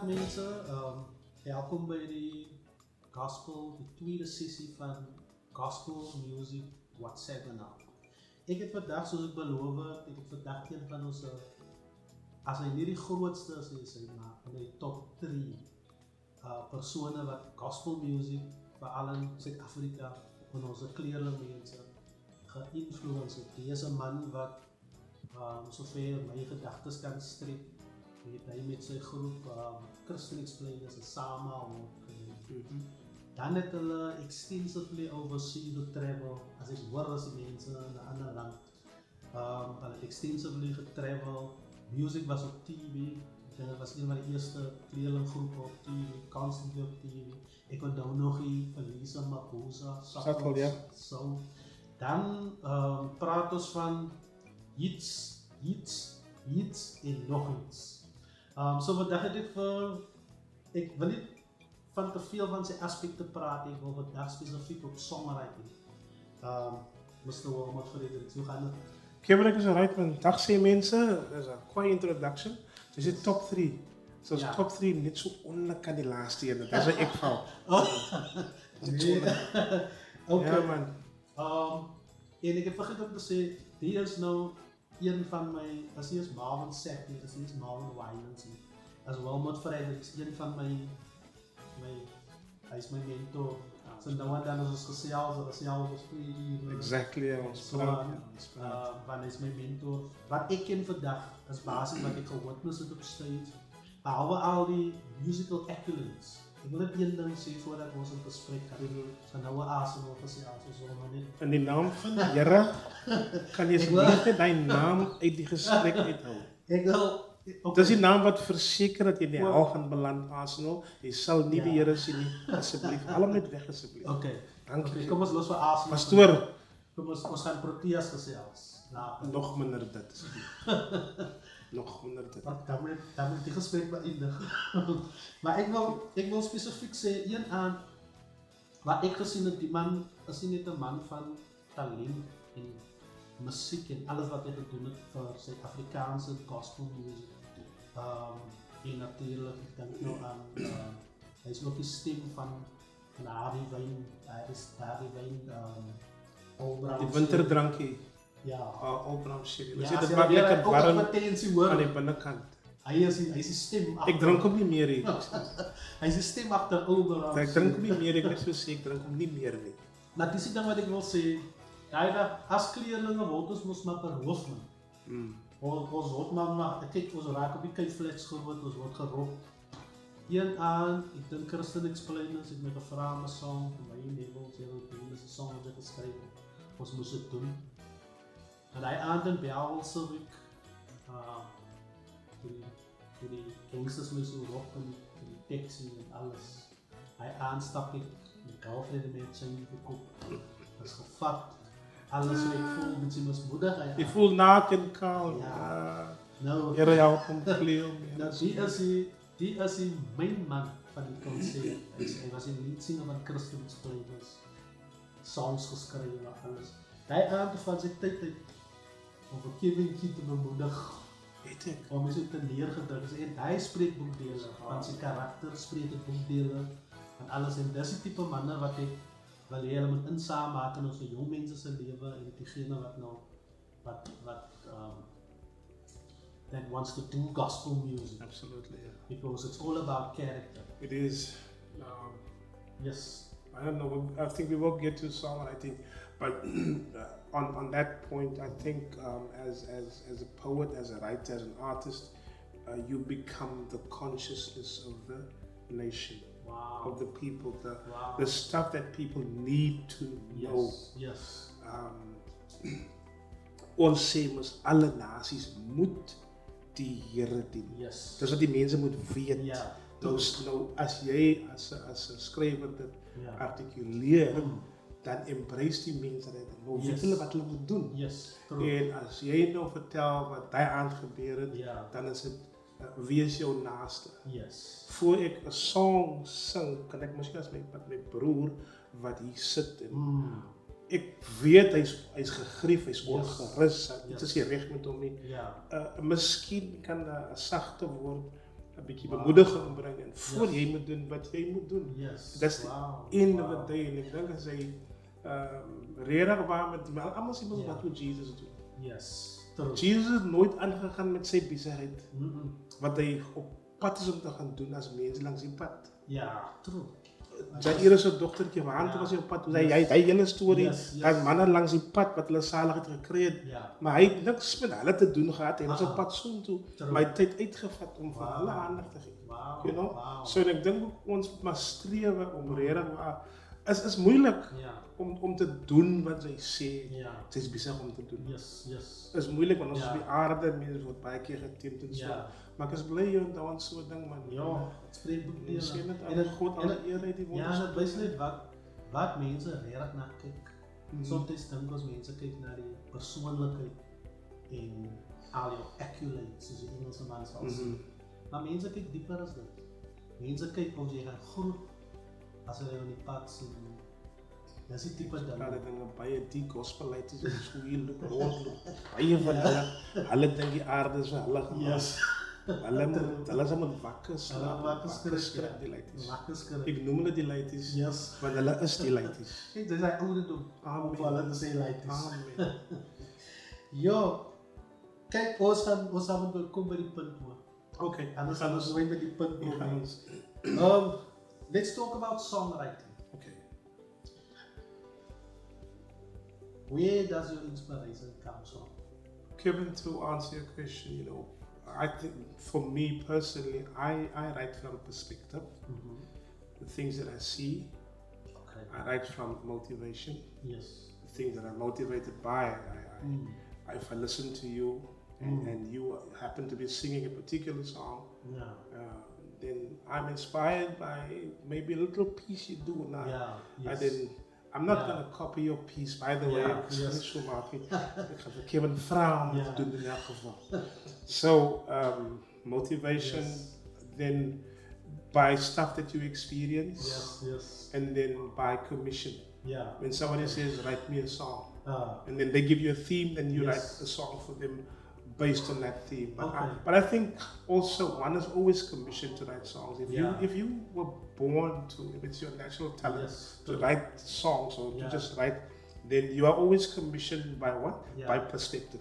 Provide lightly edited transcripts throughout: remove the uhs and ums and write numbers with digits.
Goeiedag mensen, welkom bij die gospel, die tweede sessie van Gospel Music WhatsApp kanaal. Ik heb vandaag, zoals ik beloofd, ik heb vandaag een van onze, als hij niet de grootste is, maar in de top 3 personen wat gospel music, vooral in Zuid-Afrika, van onze kleurlijke mensen, geïnfluenced. Deze man wat zoveel mijn gedachten kan strikken. Hij met zijn groep Christian Explainers en samen dan het hulle extensively oversee the travel. Als ik hoor als die mensen naar een ander land. Hulle extensively getravel. Music was op TV. Het was een van de eerste kleerlinggroepen op TV, constantly op TV. Ik onthou nog die Elisa Mabuza, zo. Dan praat ons van iets en nog iets. So vandaag heb ik wil niet van te veel van zijn aspecten praten, ik wil vandaag specifiek op songwriting. Mr. Wilmot Fredericks, hoe gaan het? Oké, is alright man. Dag zei mensen, dat is een quick introduction. Dus het top 3. Zoals top 3 niet zo onlijk aan die laatste hier, dat is een ik fout. Oké man. En ik heb vergeten om te zeggen, die is nou een van mijn, als hij is Marvin Sappy, als hij is Marvin Winans, als Wilmot Fredericks, een van mijn, hij is mijn mentor. So nou en dan is ons gesels ons 2 uur. Exactly, ja, ons praat. Want hij is mijn mentor. Wat ik ken vandaag, is basis wat ik gewitness het op stage, behalve al die musical accolades. Ik wil net één ding zeggen voordat we ons in gesprek gaan. So nou we Arsenal gesels, so maar net. In die naam van de Here, kan je niet die naam uit die gesprek uithouden. Ik wil... Dat is die naam wat verzekert dat je in de hel gaan beland, Arsenal. Je zal niet de Here zien, nie. Alsjeblieft. Haal hem net weg, alsjeblieft. Oké. Dank je. Kom ons los van Arsenal. Pastoor. Kom ons gaan Proteas gesels. Nog minder dit. Nog minder dit. Dan moet die gesprek beëindigen. Maar ik wil specifiek zeggen, aan wat ik gezien heb, die man is niet een man van talent en muziek en alles wat hij gedaan heeft voor Zuid-Afrikaanse gospel music. En natuurlijk, ik denk nou aan, hij is ook de stem van Harry Wijn, hij is Harry Wijn, die winterdrankje. Ja. Old serie. Ja, Het maakt lekker warm aan die binnenkant. Hij is de stem achter. Ik drink hem niet meer. Hij is de stem achter Old Ik drink hem niet meer, ik ben zo zeker, ik drink hem niet meer. Maar dit is dan wat ik wil zeggen. As kleerlinge word ons mos maar beroof man. Ons word maar, kyk, ons raak op die kyflats groot, ons word gerop. Een aan, ek dink Christian Explainers, ek het my gevra om 'n song, vir my levels, dit is 'n song wat ek geskryf het. Ons moes dit doen. En hy aan den Bel Civic, die gangsters my so rop en die taxi en alles. Hy aanstap ek, die girlfriend met sy verkoop, is gevat. Alles wat ik voel, met zijn moeder. Ik voel naken kaal. Ja. Nou, Here help hom kleur. Nou, die is die mijn man van die concert. Hij was een liedzanger van Christian Explainers. Songs geschreven, alles. Hij aante van zijn tijd om een kindje te bemoedigen. Weet ik. Om eens te neergedrukt. En hij spreekt boekdelen. Van zijn karakter spreekt het boekdelen. En alles. En dat is het type mannen wat ik wil jy moet insaam maak in ons jong mense se lewe en diegene wat nou that wants to do gospel music. Absolutely, yeah. Because it's all about character. It is. Yes. I don't know. I think we will get to songwriting, but on that point, I think as a poet, as a writer, as an artist, you become the consciousness of the nation. Wow. Of the people, the stuff that people need to know. Yes. Ons sê mos alle nasies moet die Here dien. Yes. Dis wat die mense moet weet. Ja. Nou as jy as 'n skrywer dit artikuleer, dan embrace die mense dit. Nou weet hulle wat hulle moet doen. Yes. En as jy nou vertel wat daai aand gebeur het, dan is dit wie is jou naaste? Yes. Voor ik een song zing, kan ik misschien als mijn broer wat hier zit. Ik weet, hij is gegriefd, hij is ongerust. Het is niet recht met hem. Misschien kan dat een zachte woord 'n bietjie bemoediging bring en voor jy moet doen wat jy moet doen. Yes. That's the end of the day. En ek dink as hy regtig waar met almal sê mos wat moet Jesus doen. Yes. True. Jesus het nooit aangegaan met sy besigheid. Wat hy op pad is om te gaan doen as mens langs die pad. Ja, true. Jair is 'n dogtertjie, waar toe was hy op pad? Hy hele storie, dat manne langs die pad wat hulle saligheid gekry het. Maar hy het niks met hulle te doen gehad. Hy was op pad soontoe, maar hy het tyd uitgevat om vir hulle aandag te gee. You know? So ek dink ons moet maar strewe om regtig is moeilik om te doen wat sy sê. Sy is besig om te doen. Is moeilik want ons op die aarde mense word baie keer getemd en so. Maar ek is bly jy onthou aan so 'n ding man. Ja, het spreek boekdele. Sê net aan God alle eer uit die wonder. Ja, dit wys net wat mense regtig na kyk. Soms dink ons mense kyk na die persoonlikheid en al jou accolades, soos die Engelse man sal sê. Maar mense kyk dieper as dit. Mense kyk of jy gaan groet as hulle in die pad sien. Dis die tipe ding. Hulle dink baie die gospelites en so hier loop rondloop. Baie van hulle dink die aarde is vir hulle gemaak. Hulle is met wakker slaap, wakker skrik die leities. Ek noem hulle die leities, want hulle is die leities. Dit is hy ouderdom, om vir hulle te sê leities. Amen. Ja, kyk, ons gaan kom by die punt hoor. Okay, anders gaan ons nooit by die punt kom. Let's talk about songwriting. Okay. Where does your inspiration come from? Kevin, to answer your question, you know, I think for me personally, I write from perspective, the things that I see. Okay. I write from motivation. Yes. The things that I'm motivated by. If I listen to you and you happen to be singing a particular song, then I'm inspired by maybe a little piece you do now. And then I'm not going to copy your piece, by the way. Kevin Fraam doen in elk geval. So motivation, then by stuff that you experience, and then by commission. When somebody says, write me a song, and then they give you a theme, then you write a song for them based on that theme. But I think also one is always commissioned to write songs. If you were born to, if it's your natural talent to write songs or to just write, then you are always commissioned by what? By perspective.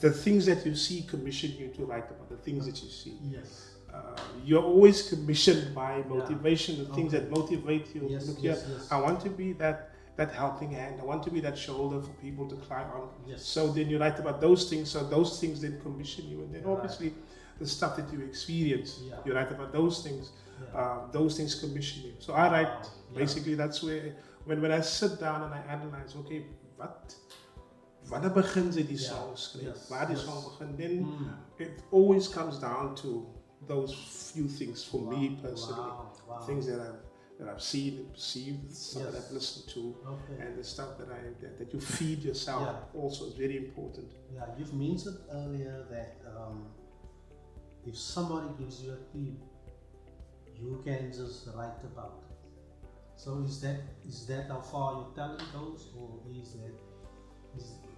The things that you see commission you to write about, the things that you see. You're always commissioned by motivation, the things that motivate you. Look here, I want to be that helping hand. I want to be that shoulder for people to climb on. So then you write about those things. So those things then commission you, and then obviously the stuff that you experience, you write about those things. Those things commission you. So I write. Basically, that's where when I sit down and I analyze. Okay, wanneer begin sy die song skryf? Waar die song begin? Then it always comes down to those few things for me personally. Things that I've seen and perceived, stuff that I've listened to, and the stuff that you feed yourself also is very important. Yeah, you've mentioned earlier that if somebody gives you a theme, you can just write about it. So is that how far your talent goes, or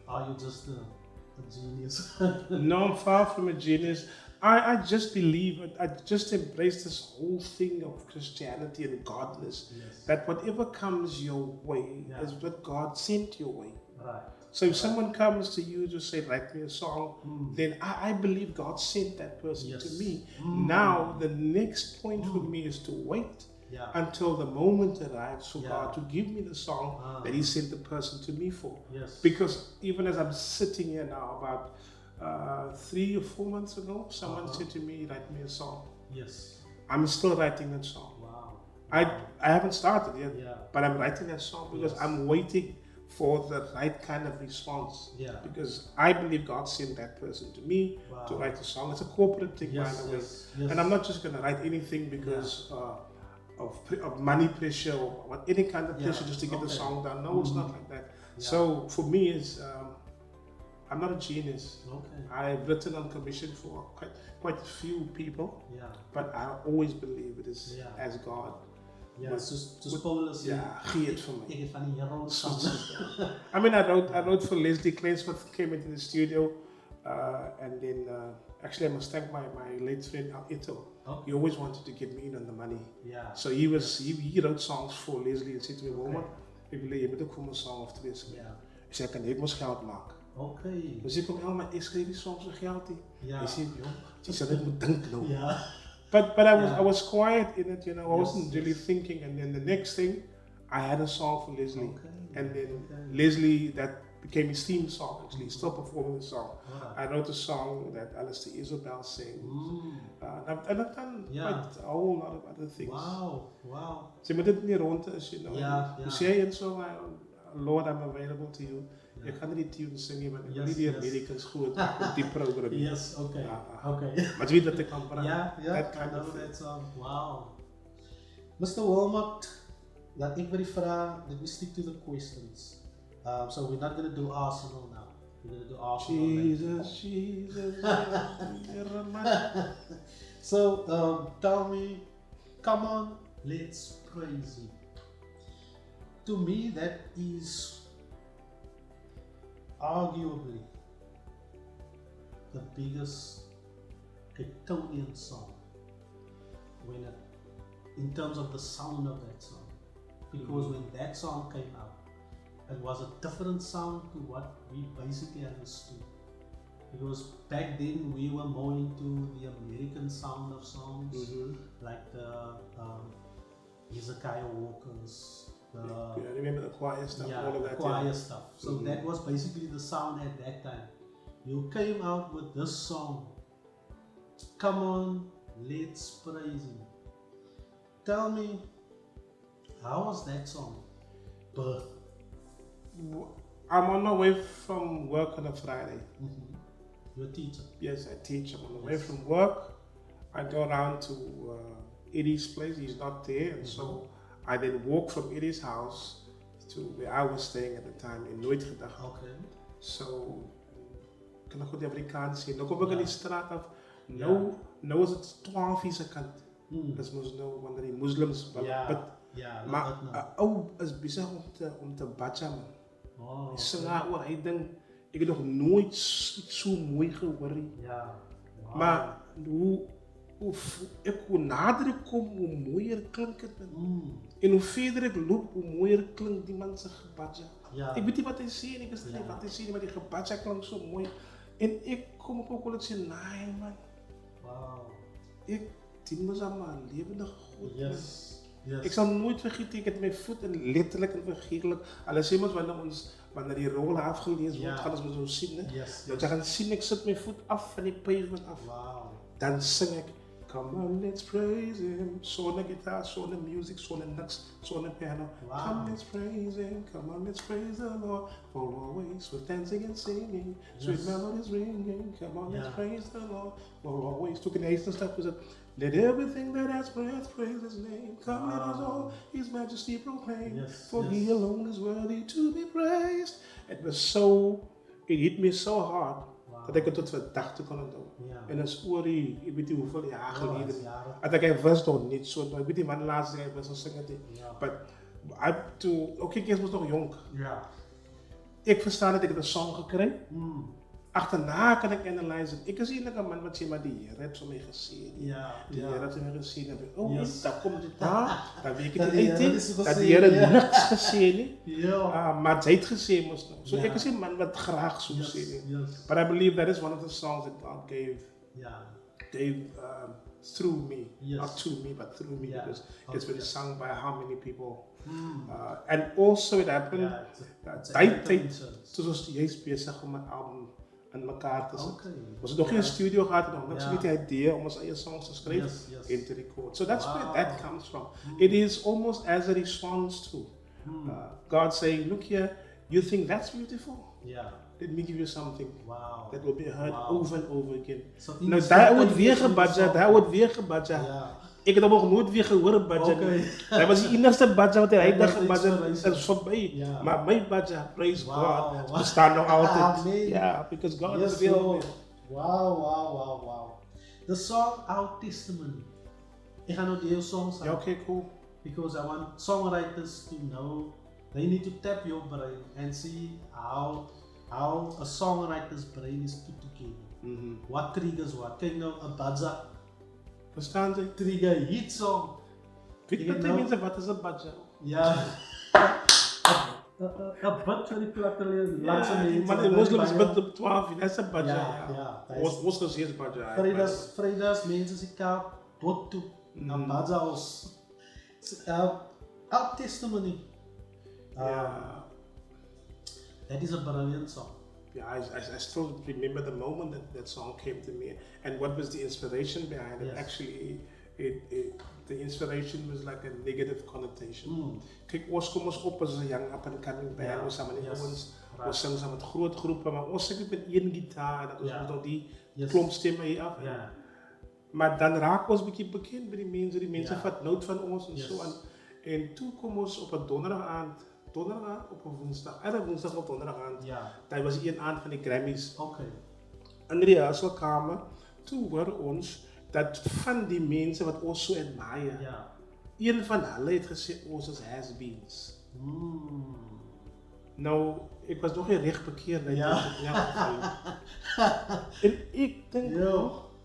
are you just a genius? No, I'm far from a genius. I just believe, I just embrace this whole thing of Christianity and godness, that whatever comes your way is what God sent your way. So if someone comes to you to say, write me a song, then I believe God sent that person to me. Now, the next point for me is to wait until the moment arrives for God to give me the song that He sent the person to me for. Because even as I'm sitting here now, about 3 or 4 months ago, someone said to me, write me a song. I'm still writing that song. I haven't started yet, but I'm writing that song because I'm waiting for the right kind of response. Because I believe God sent that person to me to write a song. It's a corporate thing, by the way. And I'm not just going to write anything because of money pressure or any kind of pressure just to get the song done. No, it's not like that. So for me, it's I'm not a genius. I've written on commission for quite a few people, but I always believe it is as God. Soos Paulus gee het vir my. Ek het van die Here ontvang. I mean, I wrote for Leslie Klainsmith, came into the studio, and then Actually, I must thank my late friend Ito. Okay. He always wanted to get me in on the money. Yeah. So he wrote songs for Leslie and said to me, Wilmot, ik wil je moet ook voor mijn song of twee schrijven. Ja. Ik zei, kan ik moest geld maken. Okay. Dus ik kom, maar ik schreef die songs voor geld. Ja. Hij zei, joh, je zou dit moeten denken. Ja. But I was quiet in it, you know, I wasn't really thinking. And then the next thing, I had a song for Leslie. Okay. And then Leslie, that became his theme song actually, still performing the song. I wrote a song that Alistair Isabel sings. And I've done quite a whole lot of other things. Wow. So but it rond is, you know. You say and so Lord, I'm available to you. Je kan niet tunes zingen, maar ik niet die Americans goed op die programma. Yes, okay. Maar weet dat ik kan praten. Yeah, I know that song. Wow. Mr. Wilmot, that ik wil vragen, let me stick to the questions. So we're not going to do Arsenal now. We're going to do Arsenal. Jesus. So tell me, come on, let's praise him. To me, that is arguably the biggest Kryptonian song in terms of the sound of that song. Because when that song came out, it was a different sound to what we basically understood. Because back then we were more into the American sound of songs, like the Hezekiah Walkers. I remember the choir stuff, all of that. Choir stuff. So that was basically the sound at that time. You came out with this song. Come on, let's praise him. Tell me, how was that song birthed? I'm on my way from work on a Friday. You're a teacher? Yes, I teach. I'm on the way from work. I go around to Eddie's place. He's not there, and so I then walk from Eddie's house to where I was staying at the time in Nooit Gedacht. Okay. So, kan ik goed die Afrikaans zien. Dan kom ik in die straat af. Nou is het 12 uur se kant. Dat is nou wanneer die moslims bid. Maar ou is besig om te badja man. Hy sing oor, hy dink, ek het nog nooit iets so mooi gehoor nie. Maar hoe nader ek kom, hoe mooier klink het. En hoe verder ek loop, hoe mooier klink die man se gebadja. Ek weet nie wat hy sê nie, ek is nie wat hy sê nie, maar die gebadja klink so mooi. En ek kom op ook al ek sê, nee man. Ek dien mos aan my lewende God. Ek sal nooit vergeet, ek het my voet in letterlik en figuurlik. Hulle sê mos wanneer die rol afgelees word, gaan ons so sien, né? Dat jy gaan sien, ek sit my voet af van die pavement af. Dan sing ek, come on, let's praise him. Sonder gitaar, sonder music, sonder niks, sonder piano. Come, let's praise him. Come on, let's praise the Lord. For always, we're dancing and singing. Sweet melodies ringing. Come on, let's praise the Lord. For always. Took an ace and stuff. Let everything that has breath praise his name. Come, let us all his majesty proclaim. For he alone is worthy to be praised. It hit me so hard. Dat ek het tot vandag toe kan onthou. En is oor die, ek weet nie hoeveel jaar gelede. Dat ek was nog niet so, ek weet nie wanneer laatst ek was gesing het. But ek was nog jong. Ek verstaan dat ek het 'n song gekry. Achterna kan ek analyse. Ek is eintlik 'n man wat sê maar die Here het vir my gesê. Die Here het vir my gesê dat daar kom dit daar weet ek dit dat die Here niks gesê nie. Maar hy het gesê mos nou. So ek is 'n man wat graag so sê nie. But I believe that is one of the songs that God gave through me. Not to me, but through me, because it's been sung by how many people. And also it happened that toe ons juist besig om 'n album in mekaar te sit. Ons het nog geen studio gehad en nog niks met die idee om ons eie songs te skryf en te record. So that's where that comes from. It is almost as a response to God saying, look here, you think that's beautiful? Let me give you something that will be heard over and over again. Nou, daar word weer gebadja, Ik heb ook nooit weer gehoord budget. Dat was de enige budget wat hij dacht budget is voorbij. Maar mijn budget, praise God, we staan nog altijd. Ja, because God is available. Wow. The song Our Testimony. Ik ga nou die hele song zingen. Okay, cool. Because I want songwriters to know, they need to tap your brain and see how a songwriter's brain is put together. What triggers what? Kijk nou, een badza. Verstaan ze? Trigger hit song. Weet je wat die mensen, wat is een badja? Ja. Een badja die platte langzaam heen. Maar de moslims bidden op 12, dat is een badja. Ja. Moslims is badja. Vrijdags mensen zich kaap, bot toe. Een badja was. Elk testimony. That is a brilliant song. Yeah, I still remember the moment that song came to me, and what was the inspiration behind it. Yes. Actually, the inspiration was like a negative connotation. Kijk, ons kom ons op as 'n young up and coming band, ons saam met ons, ons sing saam met groot groepe, maar ons sing met een gitaar en dat ons moet al die klomp stemme hier af. Maar dan raak ons bietjie bekend by die mense vat noot van ons en so aan. En toe kom ons op 'n donderdag op 'n woensdag, woensdag of donderdag aand. Dat was een aand van die Grammys. In die rehearsalkamer, toe hoor ons dat van die mense wat ons so admire, een van hulle het gesê ons is has-beens. Nou, ek was nog nie reg bekeer dat en ek dink,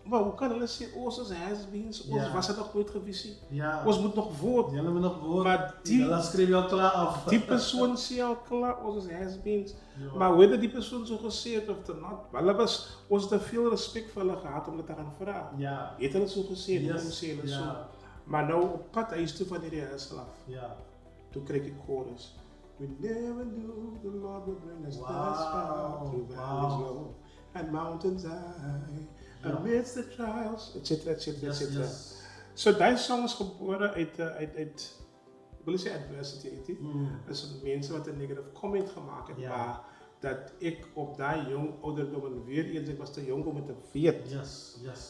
maar hoe kan hulle sê ons is has-beens? Ons was het nog nooit gevisie. Ons moet nog voort. Julle moet nog voort. Maar hulle skryf jou klaar af. Die persoon sê al klaar, ons is has-beens. Maar whether die persoon so gesê het of not, hulle was, ons het te veel respek vir hulle gehad om dit te gaan vra. Het hulle so gesê, hoekom sê hulle so? Maar nou op pad huis toe van die rehearsal af. Toe kry ek chorus. We never knew the Lord would bring us this far through valleys low and mountains high. Amidst the trials, etc. So die song is gebore uit wil jy sê adversity uit dit. Is mense wat 'n negative comment gemaak het, maar dat ek op daai jong ouderdom en weer eens ek was te jonk om te weet.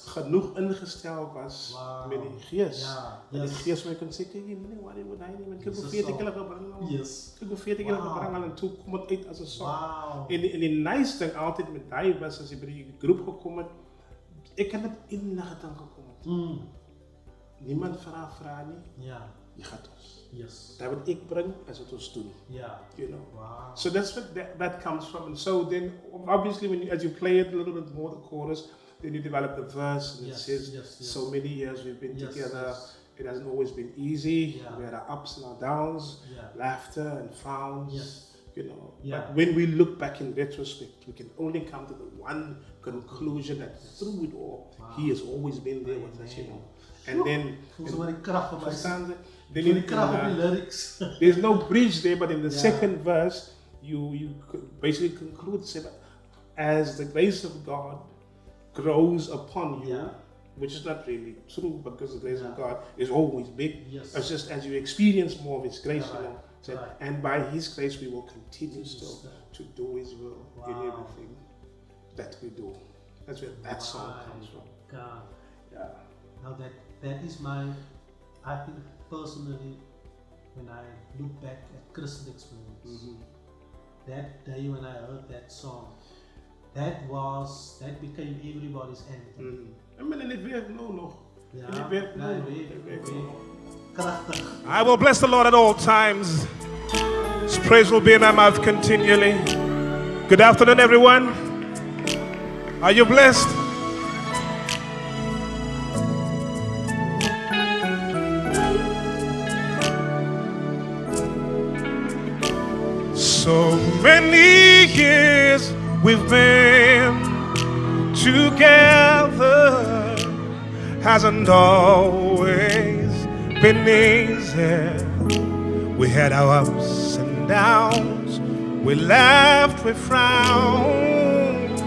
Genoeg ingestel was met die Gees. Die Gees my kon sê kyk jy moenie worry oor daai nie, want ek weet ek hulle gebring al. Ek weet ek hulle gebring al en toe kom dit uit as 'n song. En die nice ding altyd met daai was as jy by die groep gekom het, ek het met inligting gekom het. Niemand vra nie. Jy gaat ons. Dat wat ek bring is wat ons doen. You know. So that's what that comes from. And so then obviously as you play it a little bit more, the chorus, then you develop the verse and it says so many years we've been together. It hasn't always been easy. We had our ups and our downs, laughter and frowns. You know, but when we look back in retrospect, we can only come to the one conclusion that through it all, He has always been there with us, you know. And then, there's no bridge there, but in the second verse, you basically conclude, say, as the grace of God grows upon you, which is not really true because the grace of God is always big. It's just as you experience more of His grace, you know. And by His grace, we will continue still to do His will in everything that we do. That's where that song comes from. Now that is I think personally, when I look back at Christian experience, that day when I heard that song, that became everybody's anthem. I mean, en het werkt nou nog. I will bless the Lord at all times. His praise will be in my mouth continually. Good afternoon, everyone. Are you blessed? So many years we've been together. Hasn't always been easy. We had our ups and downs. We laughed, we frowned.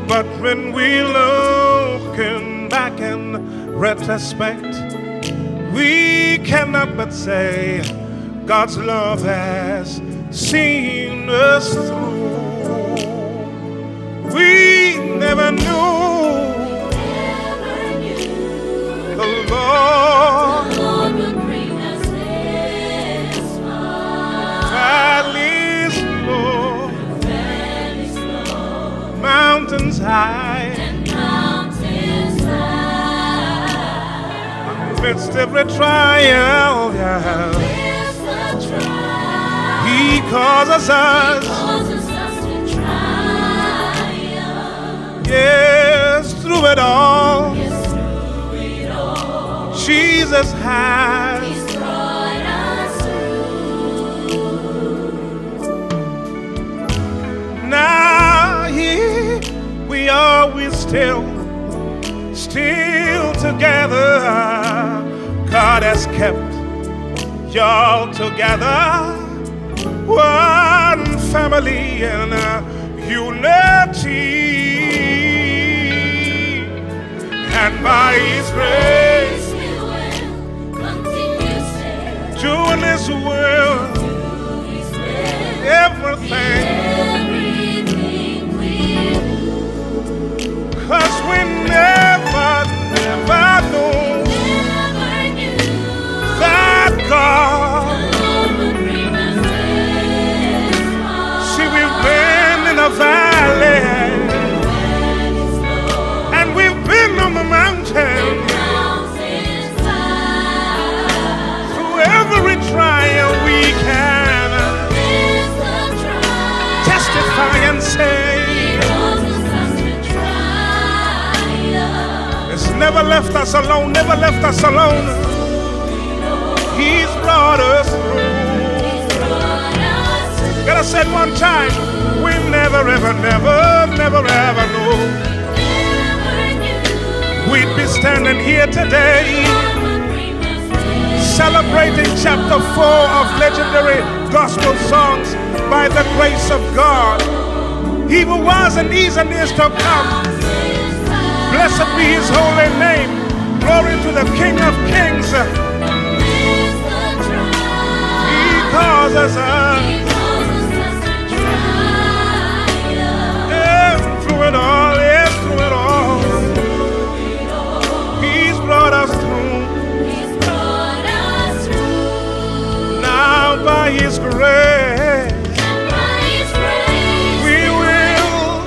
But when we looking back in retrospect, we cannot but say God's love has seen us through. We never knew the Lord would bring us this far. Valleys low, mountains high, and mountains high. Amidst every trial, He causes us to triumph. Yes, through it all, Jesus has. Now here we are, we're still together. God has kept y'all together, one family in unity, and by His grace, doing His will, everything we do, 'cause we never knew that God. See, we've been in the valley, and we've been on the mountain, through every trial we can testify and say it's never left us alone, never left us alone. He's brought us through. Gotta say it one time. We never ever knew we'd be standing here today celebrating chapter 4 of legendary gospel songs by the grace of God. He who was and is to come. Blessed be His holy name. Glory to the King of Kings. He causes us. And through it all, yes, through it all, He's brought us through. Now by His grace, we will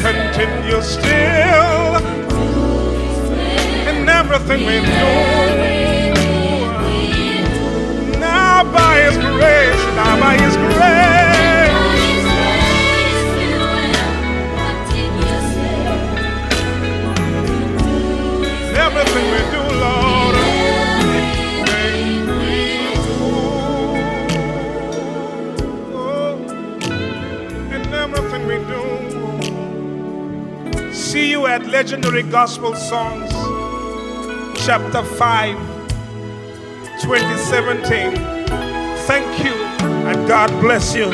continue still in everything we do. Now by His grace, now by His grace, everything we do, Lord, and everything we do. See you at Legendary Gospel Songs, chapter 5, 2017. Thank you, and God bless you.